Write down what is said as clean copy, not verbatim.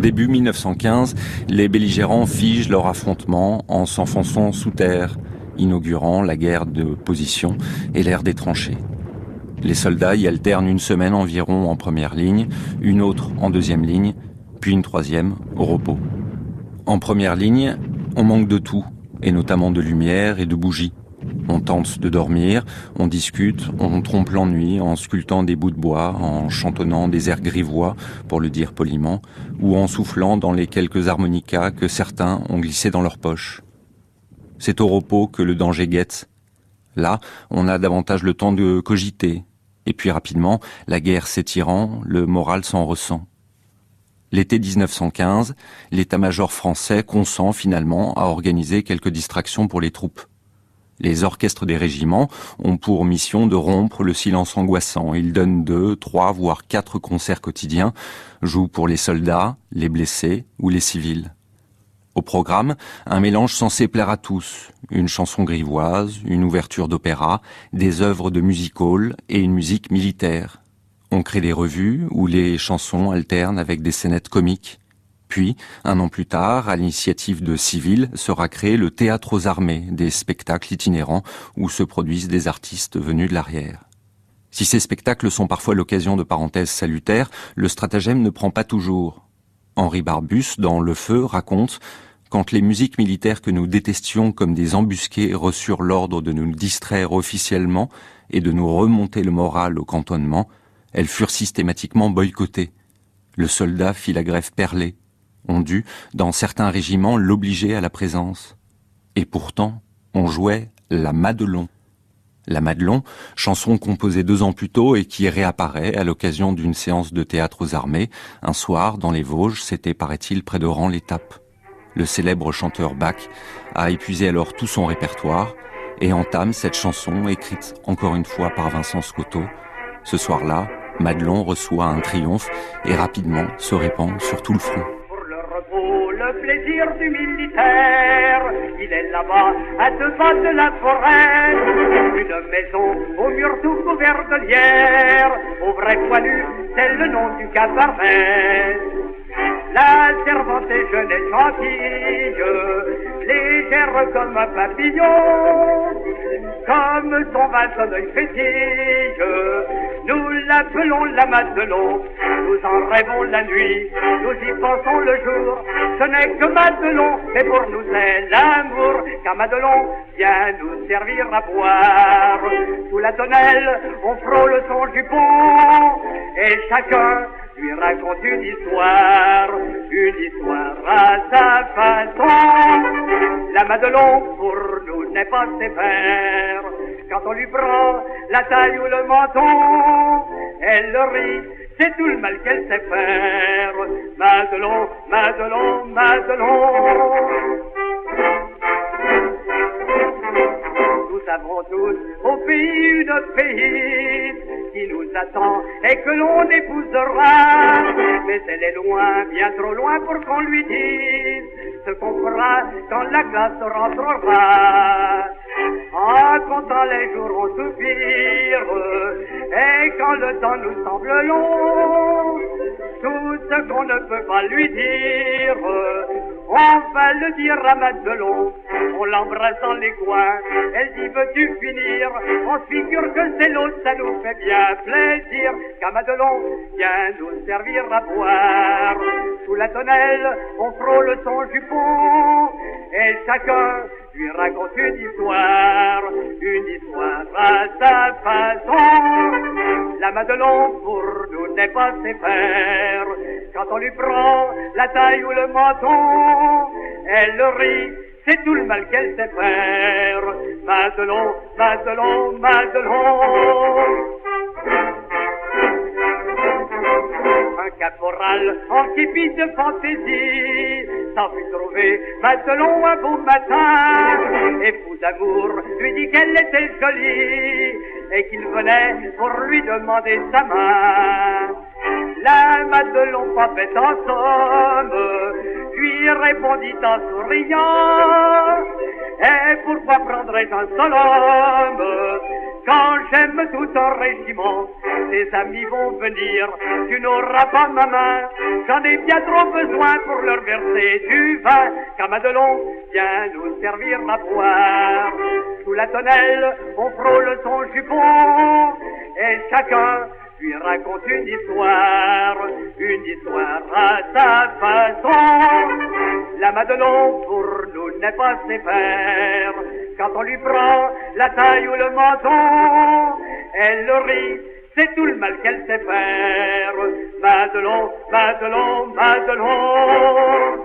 Début 1915, les belligérants figent leur affrontement en s'enfonçant sous terre, inaugurant la guerre de position et l'ère des tranchées. Les soldats y alternent une semaine environ en première ligne, une autre en deuxième ligne, puis une troisième au repos. En première ligne, on manque de tout, et notamment de lumière et de bougies. On tente de dormir, on discute, on trompe l'ennui en sculptant des bouts de bois, en chantonnant des airs grivois, pour le dire poliment, ou en soufflant dans les quelques harmonicas que certains ont glissés dans leur poche. C'est au repos que le danger guette. Là, on a davantage le temps de cogiter. Et puis rapidement, la guerre s'étirant, le moral s'en ressent. L'été 1915, l'état-major français consent finalement à organiser quelques distractions pour les troupes. Les orchestres des régiments ont pour mission de rompre le silence angoissant. Ils donnent 2, 3, voire 4 concerts quotidiens, jouent pour les soldats, les blessés ou les civils. Au programme, un mélange censé plaire à tous. Une chanson grivoise, une ouverture d'opéra, des œuvres de music hall et une musique militaire. On crée des revues où les chansons alternent avec des scénettes comiques. Puis, un an plus tard, à l'initiative de civils, sera créé le théâtre aux armées, des spectacles itinérants où se produisent des artistes venus de l'arrière. Si ces spectacles sont parfois l'occasion de parenthèses salutaires, le stratagème ne prend pas toujours. Henri Barbus, dans Le Feu, raconte « Quand les musiques militaires que nous détestions comme des embusqués reçurent l'ordre de nous distraire officiellement et de nous remonter le moral au cantonnement, elles furent systématiquement boycottées. Le soldat fit la grève perlée. On dut, dans certains régiments, l'obliger à la présence. Et pourtant, on jouait la Madelon. La Madelon, chanson composée 2 ans plus tôt et qui réapparaît à l'occasion d'une séance de théâtre aux armées. Un soir, dans les Vosges, c'était, paraît-il, près d'Oran-l'Étape. Le célèbre chanteur Bach a épuisé alors tout son répertoire et entame cette chanson écrite encore une fois par Vincent Scotto. Ce soir-là, Madelon reçoit un triomphe et rapidement se répand sur tout le front. Le plaisir du militaire, il est là-bas, à 2 pas de la forêt. Une maison au mur tout couvert de lierre, au vrai poilu, c'est le nom du cabaret. La servante est jeune et gentille, légère comme un papillon, comme son vaste œil fétille, nous l'appelons la Madelon. Nous en rêvons la nuit, nous y pensons le jour, ce n'est que Madelon, mais pour nous c'est l'amour, car Madelon vient nous servir à boire. Sous la tonnelle, on frôle son jupon, et chacun lui raconte une histoire à sa façon. La Madelon pour nous n'est pas sévère, quand on lui prend la taille ou le menton, elle rit, c'est tout le mal qu'elle sait faire. Madelon, Madelon, Madelon. Nous avons tous au pays une pays qui nous attend et que l'on épousera. Mais elle est loin, bien trop loin pour qu'on lui dise ce qu'on fera quand la classe rentrera. En comptant les jours on soupire, et quand le temps nous semble long, tout ce qu'on ne peut pas lui dire, on va le dire à Madelon. On l'embrasse dans les coins, elle dit veux-tu finir? On se figure que c'est l'autre, ça nous fait bien plaisir, qu'à Madelon vient nous servir à boire. Sous la tonnelle, on frôle son jupon, et chacun lui raconte une histoire à sa façon. La Madelon pour nous n'est pas sévère, quand on lui prend la taille ou le menton, elle rit, c'est tout le mal qu'elle sait faire. Madelon, Madelon, Madelon. Un caporal en képi de fantaisie s'en fut trouver Madelon un beau matin, et fou d'amour lui dit qu'elle était jolie et qu'il venait pour lui demander sa main. La Madelon pas bête en somme lui répondit en souriant, et pourquoi prendrais un seul homme quand j'aime tout un régiment. Tes amis vont venir, tu n'auras pas ma main. J'en ai bien trop besoin pour leur verser du vin. Car Madelon vient nous servir à boire. Sous la tonnelle, on frôle son jupon. Et chacun lui raconte une histoire à sa façon. La Madelon pour nous n'est pas sévère. Quand on lui prend la taille ou le menton, elle rit, c'est tout le mal qu'elle sait faire. Madelon, Madelon, Madelon.